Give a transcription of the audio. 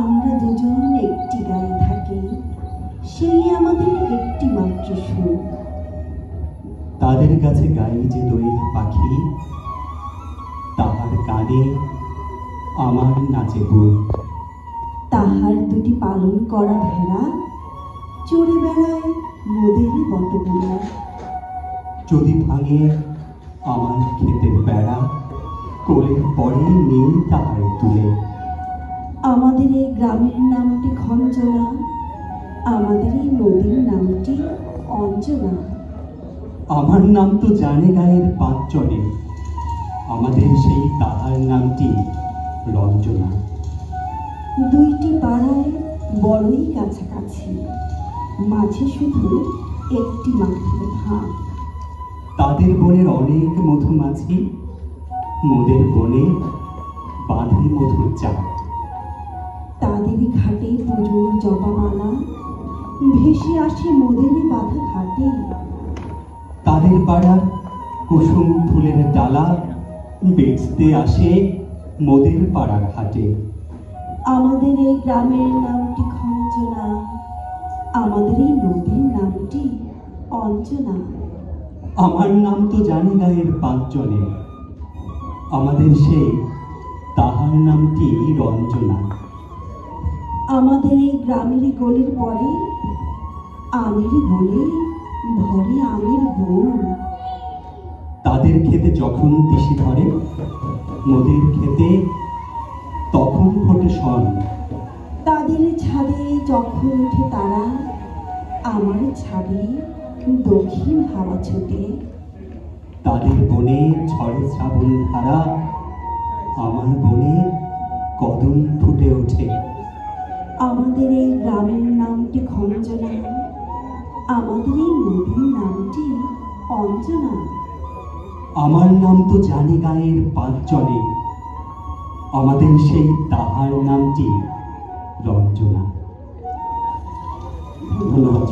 আমরা দুজন একটি গায়ে থাকি, সেই আমাদের একটি মাত্র সুখ। তাদের কাছে গাই যে দোয়েল পাখি, তাহার কানে আমার নাচে বুক। তাহার দুটি পালন করা ভেড়া চড়ে বেড়ায় মোদেরই বটবুলা। যদি ভাঙে আমার ক্ষেতের বেড়া, কোলের পরে নেই তাহার তুলে। আমাদের এই গ্রামের নামটি খঞ্জনা, আমাদের এই নদীর নামটি অঞ্জনা। আমার নাম তো জানে গায়ের পাঁচজনে, আমাদের সেই তাহার নামটি রঞ্জনা। দুইটি পাড়ায় বড়ই কাছাকাছি, মাঝে শুধু একটি মাঠের ফাঁক। তাদের বনের অনেক মধুমাছি, মোদের বনে বাঁধে মধুর চাক। তাদেরই ঘাটে পুজোর জপামালা ভেসে আসে মোদেরই বাঁধা ঘাটে। তাদের পাড়ার কুসুম ফুলের ডালা বেচতে আসে মোদের পাড়ার হাটে। আমাদের এই গ্রামের নামটি খঞ্জনা, আমাদের এই নদীর নামটি অঞ্জনা। আমার নাম তো জানে গায়ের পাঁচজনে, আমাদের সেই তাহার নামটি রঞ্জনা। আমাদের এই গ্রামের গলির পরে আমের বলে ভরে আমের বন। তাদের খেতে যখন তিসি ধরে, মোদের খেতে তখন ফোটে শন। তাদের ছাদে যখন ওঠে তারা, আমার ছাদে দক্ষিণ হাওয়া ছোটে। তাদের বনে ঝড়ে শ্রাবণ ধারা, আমার বনে কদম ফুটে ওঠে। আমাদের এই গ্রামের নামটি খঞ্জনা, আমাদের এই নদীর নামটি অঞ্জনা। আমার নাম তো জানে গায়ের পাঁচজনে, আমাদের সেই তাহার নামটি রঞ্জনা। ধন্যবাদ।